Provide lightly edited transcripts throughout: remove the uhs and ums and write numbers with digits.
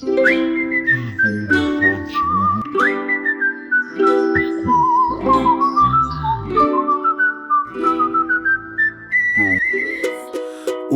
U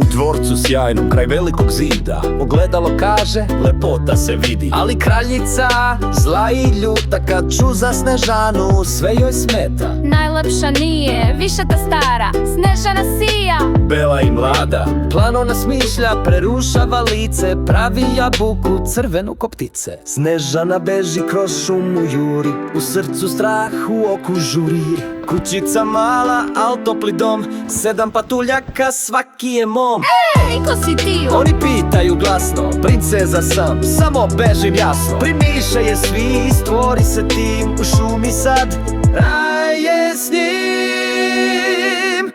dvorcu sjajnom kraj velikog zida ogledalo kaže, lepota se vidi. Ali kraljica, zla i ljuta, kad čuza Snežanu, sve joj smeta. Najlepša nije, više ta stara, Snežana sija. Bela i mlada, plano nasmišlja, prerušava lice, pravi jabuku crvenu ko ptice. Snežana beži kroz šumu juri, u srcu strah, u oku žuri. Kućica mala, al topli dom, 7 patuljaka, svaki je mom. Ej, ko si ti? Oni pitaju glasno, princeza sam, samo bežim jasno. Primiše je svi, stvori se tim, u šumi sad, raj je s njim.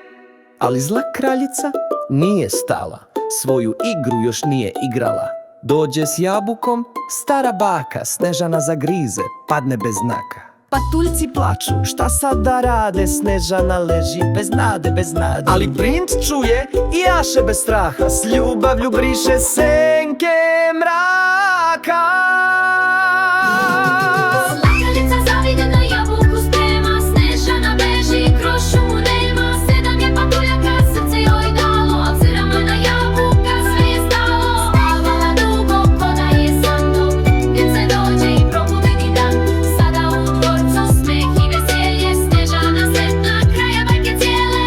Ali zla kraljica nije stala, svoju igru još nije igrala. Dođe s jabukom, stara baka, Snežana zagrize, padne bez znaka. Patuljci plaču, šta sad da rade, Snežana leži bez nade, bez nade. Ali princ čuje i jaše bez straha, s ljubavlju briše senke mraka. Zla kraljica zavideno jabuku sprema, Snežana beži, kroz šumu nema. 7 je patuljaka, srce joj dalo, a crvena jabuka sve je stalo. Spavala dugo, ko da je san dok prince dođe i probudi dan. Sada u dvorcu smeh i veselje, Snežana sretna, kraja bajke cijele.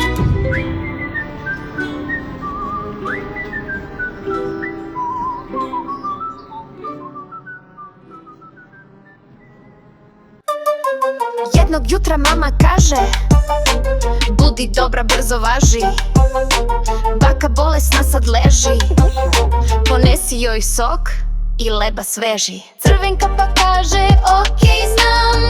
Jednog jutra mama kaže, budi dobra, brzo važi. Baka bolesna sad leži, ponesi joj sok i leba sveži. Crvenka pa kaže, okej, znam,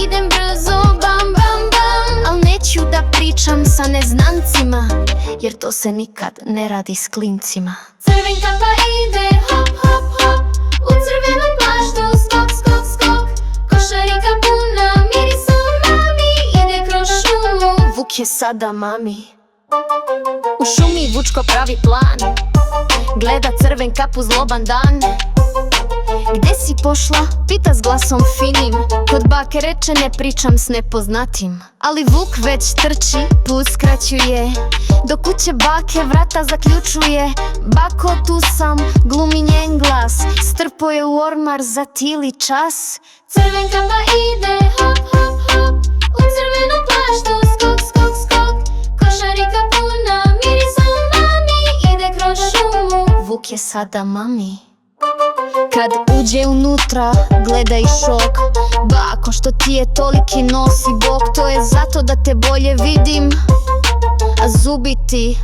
idem brzo, bam, bam, bam. Al neću da pričam sa neznancima, jer to se nikad ne radi s klincima. Crvenka pa ide, hop, hop, hop, u crvenom plaštu, skok, skok, skok. Košarika puna mirisom mami, ide kroz šumu, Vuk je sada mami. U šumi Vučko pravi plan, gleda Crvenkapu zloban dan. Gde si pošla? Pita s glasom finim, kod bake reče ne pričam s nepoznatim. Ali Vuk već trči, put skraćuje, do kuće bake vrata zaključuje. Bako, tu sam, glumi njen glas, strpo je u ormar za tili čas. Crvenkapa ide, hop, hop, hop, u crvenom plaštu, skok, skok, skok. Košarika puna mirisom mami, ide kroz šumu, Vuk je sada mami. Kad uđe unutra, gleda i šok, bako, što ti je toliki nos i bok? To je zato da te bolje vidim, a zubi ti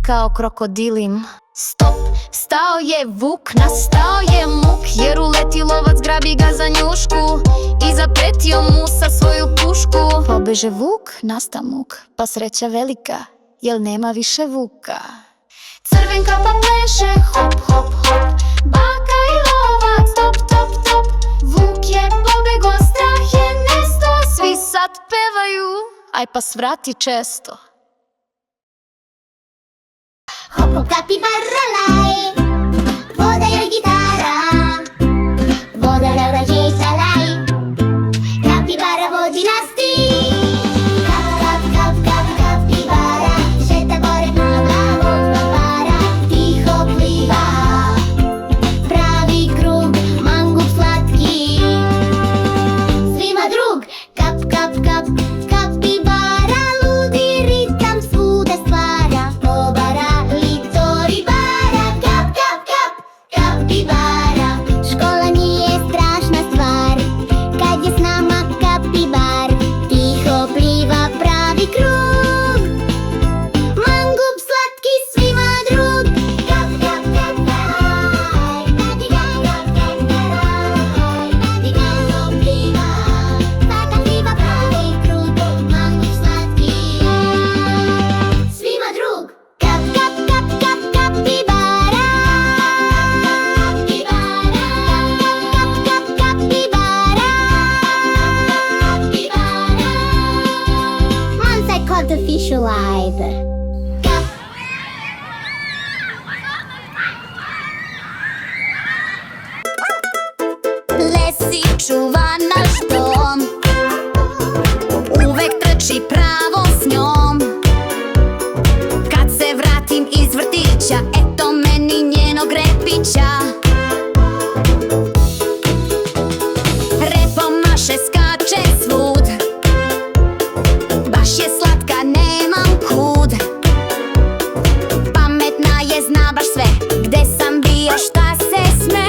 kao krokodilim. Stop, stao je Vuk, nastao je muk, jer uleti lovac, grabi ga za njušku i zapretio mu sa svoju pušku. Pobeže Vuk, nasta muk, pa sreća velika, jel nema više Vuka. Crvenkapa pleše, hop, hop, hop, baka i lovac, top, top, top. Vuk je pobego, strah je nesto, svi sad pevaju, aj pa svrati često. Hop, hop, kapibara, laj, voda joj gitara, voda laura žešća, laj, kapibara vodi nas ti. Kap, kap, kap, kap, kapibara, šeta gore na glavom papara, tiho pliva, pravi krug, mangup slatki, svima drug. Kap, kap, kap, kapibara, ludi ritam svuda stvara, pobara, litori bara, Đurića. Repom maše, skače svud, baš je slatka, nemam kud. Pametna je, zna baš sve, gde sam bio, šta se sme.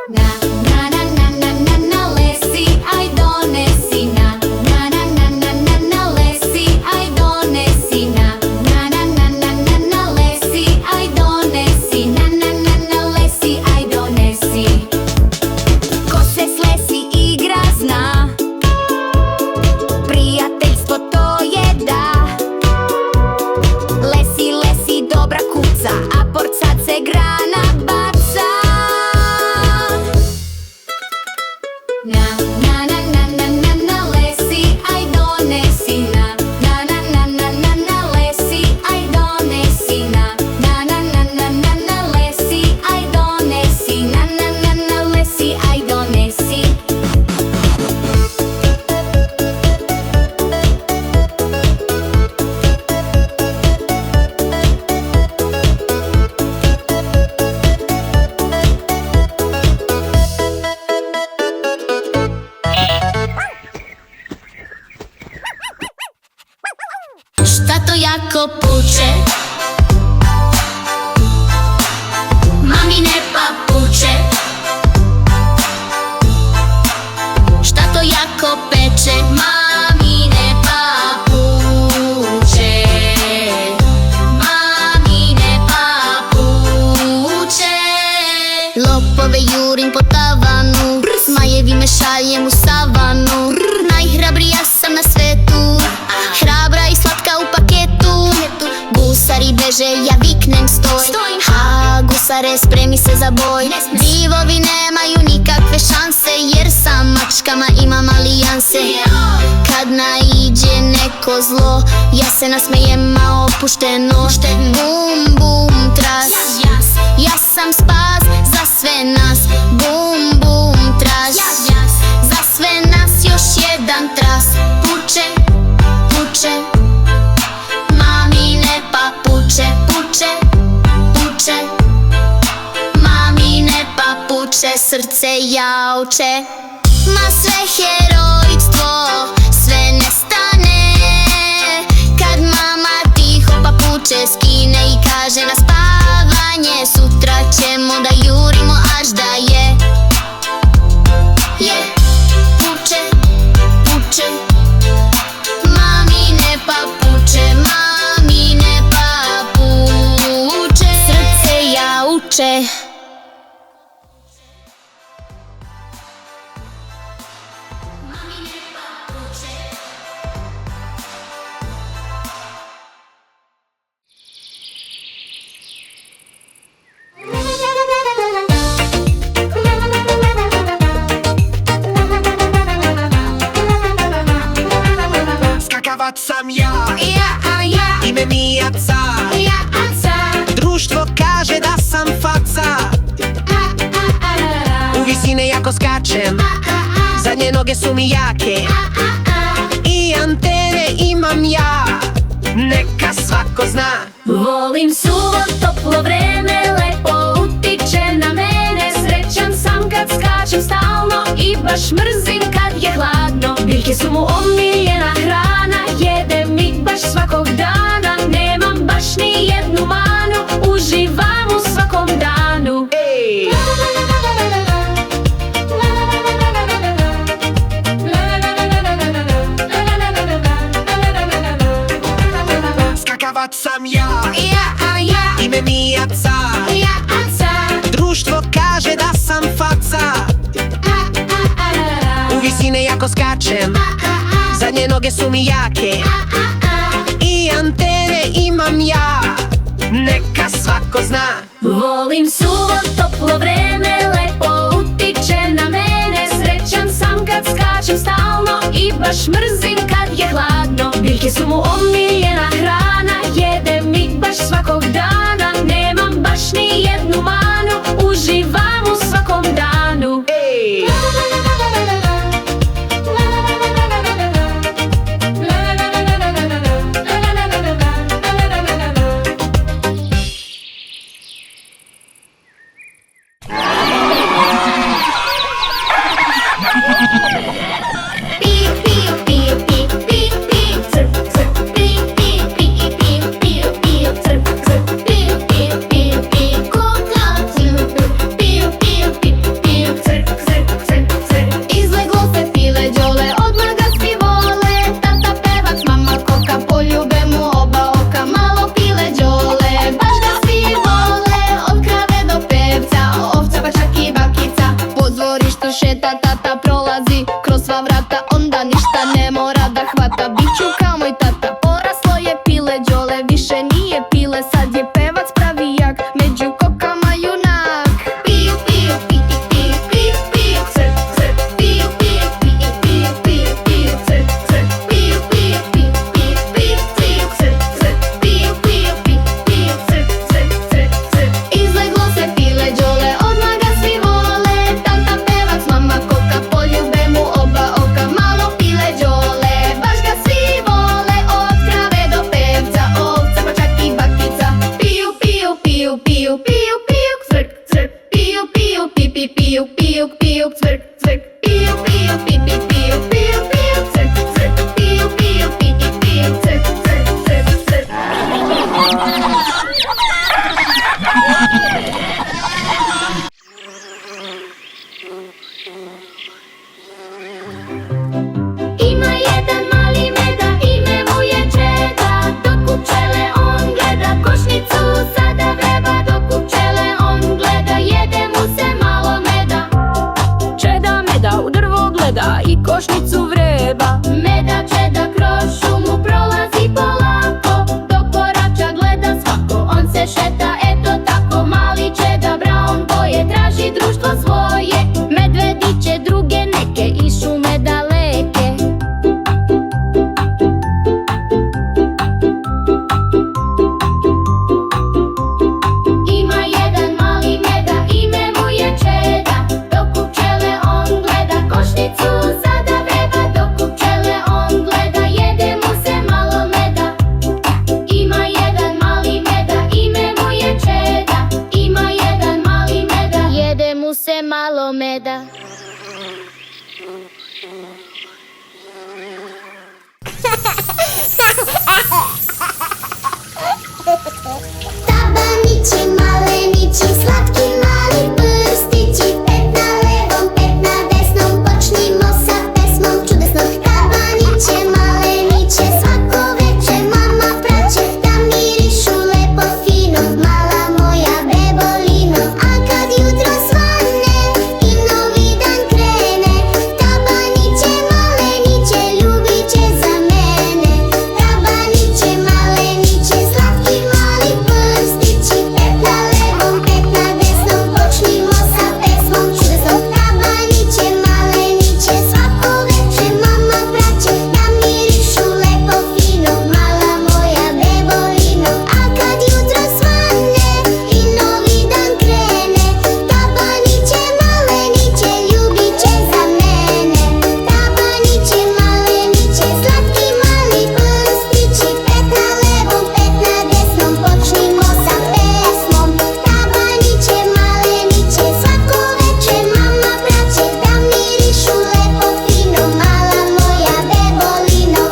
Na, na, na, na, na, na, na lesi, aj donesi na. Na, na, na, na, na, na lesi, aj donesi na. Na, na, na, na, na, na lesi, aj donesi. Na, na, na, na lesi, aj donesi. Ko se s lesi igra zna, prijateljstvo to je da. Lesi, lesi, dobra kuca, a porcat se grana baca. Na, na, na, na, na, na, na lesi, aj donesi na. Na, na, na, na, na, na lesi, aj donesi na. Na, na, na, na, na, na lesi, aj donesi. Na, na, na, na lesi, aj donesi. Šta to jako puče? Mamine papuče. Šta to jako peče? Mamine papuče. Mamine papuče. Lopove jurim po tavanu, zmajevi me šaljem u savanu. Najhrabrija sam na svetu, hrabra i slatka u paketu. Gusari beže, ja viknem stoj. Ha, gusare, spremi se za boj. Divovi nemaju nikakve šanse, jer sa mačkama imam alijanse. Kad naiđe neko zlo, ja se nasmejem, a opušteno. Bum, bum, tras, ja sam spas za sve nas. Bum, bum, tras, za sve nas još jedan tras. Puče, puče, mamine papuče. Puče, puče, mamine papuče. Srce jauče, ma sve herojstvo, sve nestane. Kad mama tiho papuče skine i kaže na spavanje. Sutra ćemo da jurimo až da je. Puče, puče, mamine papuče. Mamine papuče. Srce jauče. Skakavac sam ja, Ja, ime mi je car. car. Društvo kaže da sam faca, u visine jako skačem, zadnje noge su mi jake i antene imam ja, neka svako zna. Volim suvo, toplo vreme, lepo utiče na mene. Srećan sam kad skačem stalno i baš mrzim kad je hladno. Biljke su mu omiljena hrana, jedem ih baš svakog dana. Nemam baš ni jednu manu, uživam u svakom danu. Ej! Skakavac sam ja, ime mi je car. car. Društvo kaže da sam faca, u visine jako skačem, zadnje noge su mi jake i antene imam ja, neka svako zna. Volim suvo, toplo vreme, lepo utiče na mene. Srećan sam kad skačem stalno i baš mrzim kad je hladno. Biljke su mu omiljena hrana, jedem ih baš svakog dana. Nemam baš ni jednu manu, uživam u svakom danu. Ej! dole, sad je pevac pravi jak, među kokama junak. Piju, piju, piti, piju, piju, piju, crk, crk. Piju, piju, piti, piju, piju, piju, crk, crk. Piju, piju, piti, piju, piju, piju, crk, crk. Piju, piju, piti, piju, crk, crk, crk, crk. Izleglo se pile đole, odmah ga svi vole. Tata pevac, mama koka, poljube mu oba oka. Malo pile đole, baš ga svi vole. Od krave do pevca, ovca pa čak i bakica. Piju, piju, piju, piju, piju, piju, crk, crk. Piju, piju, pipi, piju, piju, piju, crk, crk. Piju, piju, pipi, piju, piju, piju, crk, crk. Piju, piju, pipi, piju, crk, crk, crk, crk. Ima jedan mali meda, ime mu je Čeda. Dok u pčele on gleda, košnicu sada vreba. Dok u pčele on gleda, jede mu se malo meda. Čeda meda u drvo gleda i košnicu vreba. Meda Čeda kroz šumu prolazi polako. Dok korača gleda svako, on se šeta, eto tako. Mali Čeda Brown boje, traži društvo svoje. Medvediće druge neke iz šume daleke. Ima jedan mali meda, ime mu je Čeda. Dok u pčele on gleda, košnicu sada vreba. Dok u pčele on gleda, jede mu se malo meda. Ima jedan mali meda, ime mu je Čeda. Ima jedan mali meda, jede mu se malo meda. Tabanići, malenići, slatki mali prstići. Pet na levom, pet na desnom, počnimo sa pesmom čudesnom. Tabaniće, maleniće, svako večer mama praće, da mirišu lepo fino, mala moja bebolino. A kad jutro svane i novi dan krene, tabaniće, maleniće, ljubit će za mene. Tabaniće, maleniće, slatki mali prstići. Pet na levom, pet na desnom, počnimo sa pesmom čudesnom. Tabaniće, maleniće, svako večer mama praće, da mirišu lepo fino, mala moja bebolino. A kad jutro svane i novi dan krene, tabaniće, maleniće, ljubit će za mene. Tabaniće, maleniće, slatki mali prstići. Pet na levom, pet na desnom, počnimo sa pesmom. Tabaniće, maleniće, svako večer mama praće, da mirišu lepo fino, mala moja bebolino.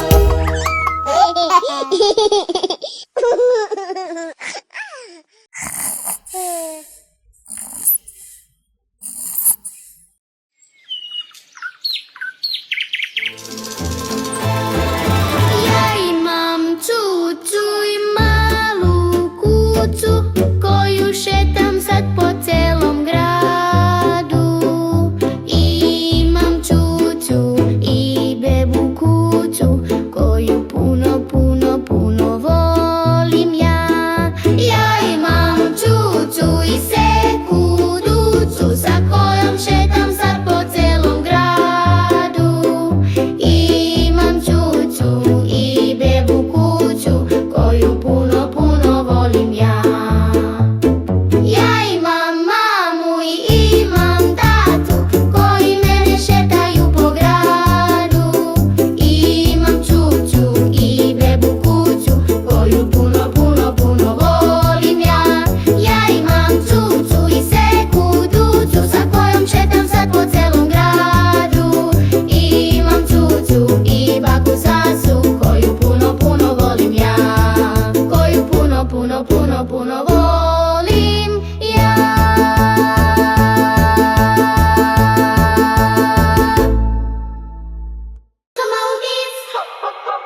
Ja imam cucu i malu kucu, koju šetam sad po celom gradu. Imam cucu i bebu kucu, koju puno, puno, puno volim ja. Ja imam cucu i seku ducu, sa kojom šetam sad po celom gradu. Imam cucu i bebu kucu, koju puno, puno volim ja. Ja imam mamu i imam tatu, koji mene šetaju po gradu. Imam cucu i bebu kucu, koju puno, puno, puno volim ja. Ja imam cucu i seku ducu, sa kojom šetam sad po celom gradu. Imam cucu i baku Sasu, koju puno, puno volim ja. Koju puno, puno, puno, puno volim ja. Kao vic,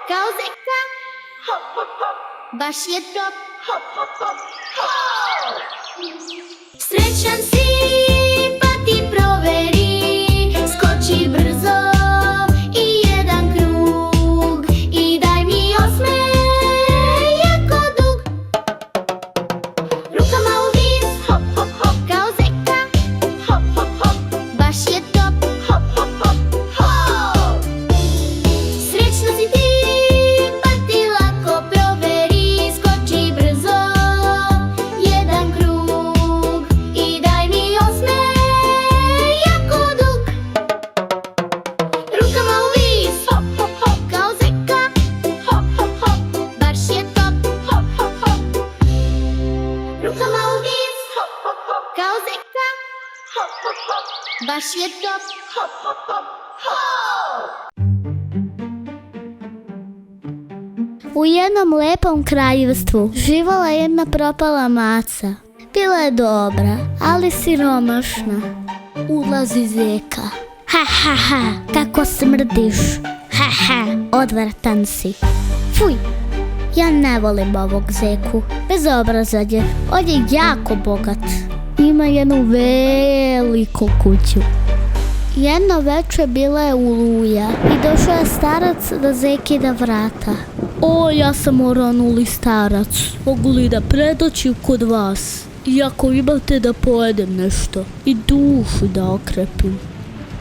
kao zeka, baš je top. Srećan si pa ti proveri, skoči brzo i jedan krug i daj mi osme jako dug. Baš je to U jednom lepom kraljevstvu živjela jedna propala maca. Bila je dobra, ali siromašna. Ulazi zeka. Ha, ha, ha, kako smrdiš. Ha, ha, odvratan si. Fuj, ja ne volim ovog zeku. Bezobrazan je, on je jako bogat. Ima jednu veliku kuću. Jedno večer bila je oluja i došao je starac da zekina vrata. O, ja sam oronuli starac. Mogu li da predoćim kod vas? Iako imate da pojedem nešto i dušu da okrepim.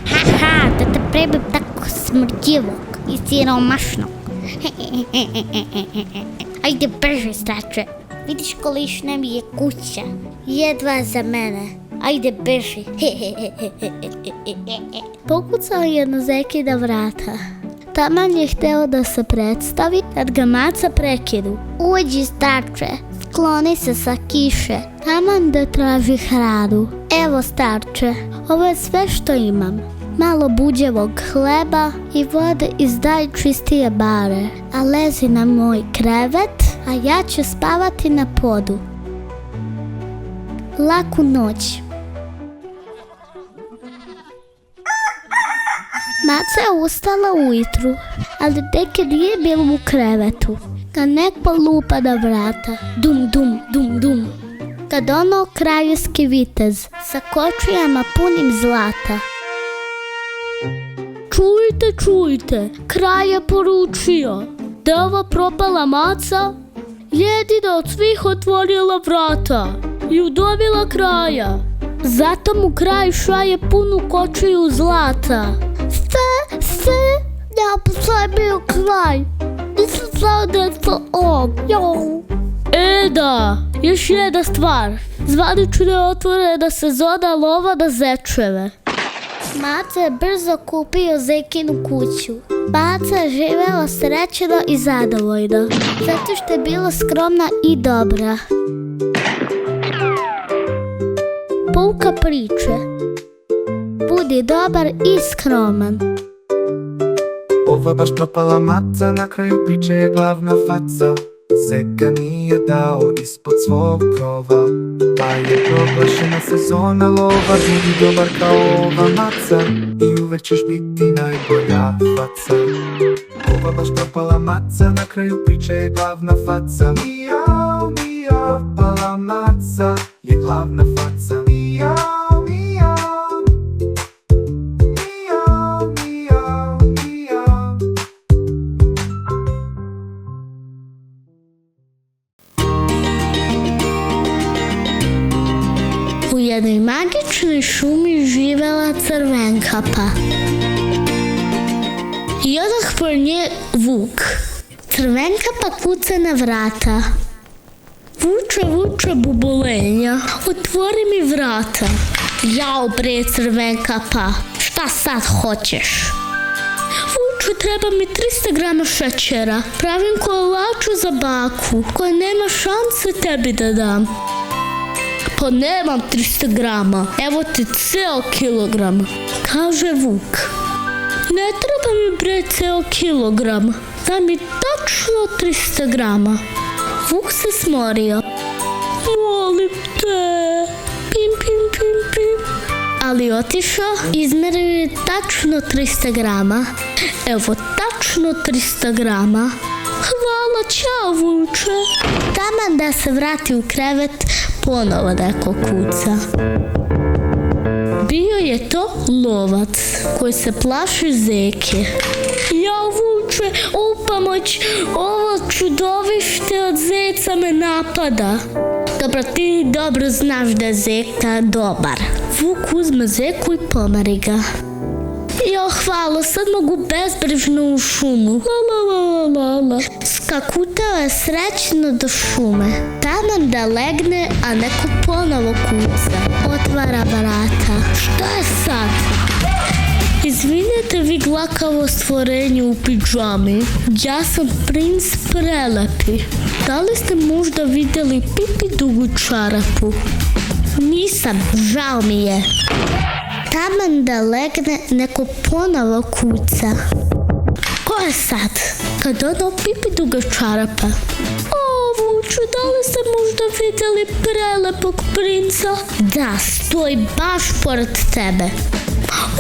Haha, da te prebim tako smrdljivog i siromašnog. Ajde brže, starče. Vidiš kolišna mi je kuća. Jedva za mene. Ajde brže. Pokucao je na zekina vrata. Taman je hteo da se predstavi, kad ga maca prekinu. Uđi, starče. Skloni se sa kiše, taman da traži hranu. Evo, starče, ovo je sve što imam. Malo buđevog hleba i vode iz najčistije bare. A lezi na moj krevet, a ja ću spavati na podu. Laku noć. Maca je ustala ujutru, ali deke nije bilo u krevetu. Kad neko lupa na vrata, dum, dum, dum, dum. Kad ono kraljevski vitez sa kočijama punim zlata. Čujte, čujte, kralj je poručio da ova propala maca jedina od svih otvorila vrata i udovila kraja. Zato mu kralj šalje punu kočiju zlata. Sve, ja postoje bio kralj. Nisam znao da je to on. Da, još jedna stvar. Zvanično je otvorena sezona lova na zečeve. Maca je brzo kupio zekinu kuću. Maca je živjela srećena i zadovoljna, zato što je bila skromna i dobra. Pouka priče. Budi dobar i skroman. Ova baš propala maca, na kraju priče je glavna faca. Zeka nije dao ispod svog krova, pa je proglašena sezona lova. Budi dobar kao ova maca i uvek ćeš biti najbolja faca. Ova baš propala maca, na kraju priče je glavna faca. Mijau, mijau, propala maca je glavna faca. Mijau, mijau, mijau, mijau, mijau. U jednoj magičnoj šumi živela Crvenkapa. I odah po nje vuk. Crvenkapa kuca na vrata. Vuče, vuče bubolenja, otvori mi vrata. Jao bre Crvenkapa, šta sad hoćeš? Vuče, treba mi 300 grama šećera. Pravim kolaču za baku, koje nema šanse tebi da dam. Pa nemam 300 grama, evo ti ceo kilogram, kaže vuk. Ne treba mi bre ceo kilogram, daj mi tačno 300 grama. Vuk se smorio. Molim te, pim, pim, pim, pim. Ali otišao, izmerio je tačno 300 grama. Evo tačno 300 grama. Hvala, čao vuče. Taman da se vrati u krevet, ponovo neko kuca. Bio je to lovac koji se plaši zeke. Ja vuče, u pomoć, ovo čudovište od zeca me napada. Dobro, ti dobro znaš da je zeka dobar. Vuk uzme zeku i pomeri ga. Jo, hvala, sad mogu bezbrižno u šumu. La, la, la, la, la. Skakutao je srećno do šume. Taman da legne, a neko ponovo kuca. Otvara vrata. Šta je sad? Izvinite vi glakavo stvorenje u pidžami. Ja sam princ Prelepi. Da li ste možda vidjeli Pipi dugu čarapu? Nisam, žao mi je. Taman da legne, neko ponovo kuca. Ko je sad? Kad ono pipi duga čarapa. O, Vuče, da li ste možda vidjeli prelepog princa? Da, stoji baš pored tebe.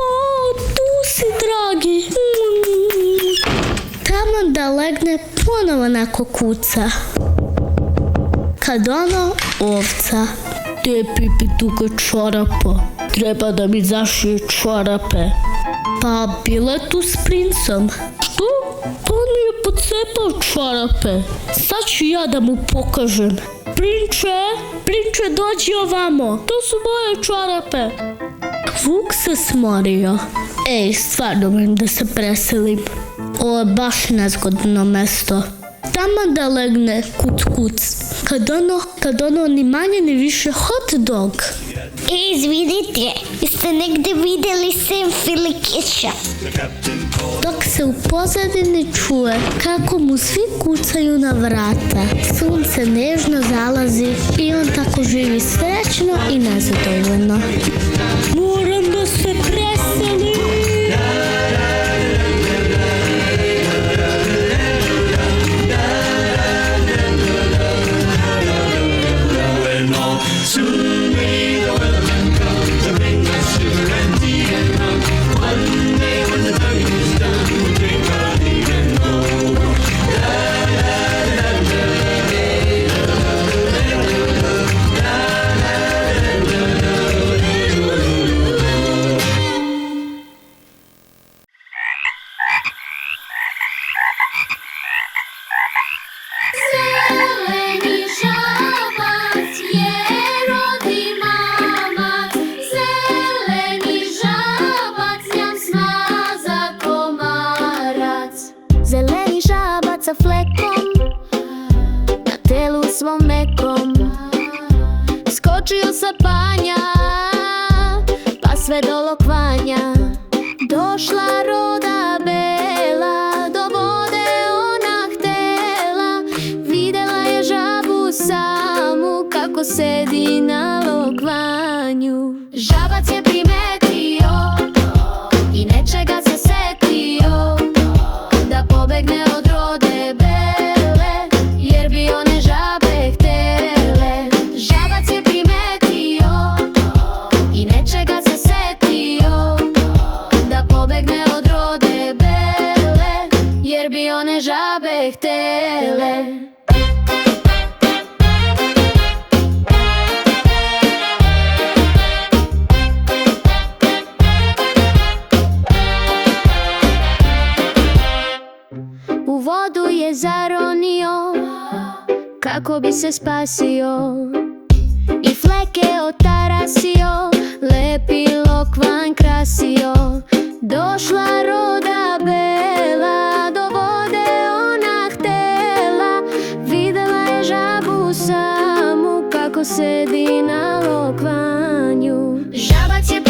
O, tu si, dragi. Taman da legne, ponovo neko kuca. Kad ono, ovca. Gdje je pipi duga čarapa? Treba da mi zašije čarape. Pa bila je tu s princem. Što? Pa on mi je pocepao čarape. Sad ću ja da mu pokažem. Prinče, dođi ovamo. To su moje čarape. Vuk se smorio. Ej, stvarno moram da se preselim. Ovo je baš nezgodno mesto. Tamo da legne kuc. Kad ono ni manje ni više hot dog. Izvinite, jeste negde vidjeli Sem Filikića? Dok se u pozadini čuje kako mu svi kucaju na vrata. Sunce nežno zalazi i on tako živi srećno i nezadovoljno. Moram da se preselim. Zeleni žabac je rodi mama, zeleni žabac njam smaza komarac. Zeleni žabac sa flekom, na telu svom nekom, skočio sa panja, pa sve do lokvanja. Došla roda bela, do vode ona htela, videla je žabu samu kako sedi na lokvanju. Žabac je primetio i nečega se setio, da pobegne od rode bele, jer bi one žabe htele. Žabac je primetio i nečega se setio, da pobegne od rode bele, jer bi one žabe htele. U vodu je zaronio kako bi se spasio, i fleke otarasio, lepi lokvan krasio. Došla roda bela, do vode ona htela, videla je žabu samu kako sedi na lokvanju. Žabac je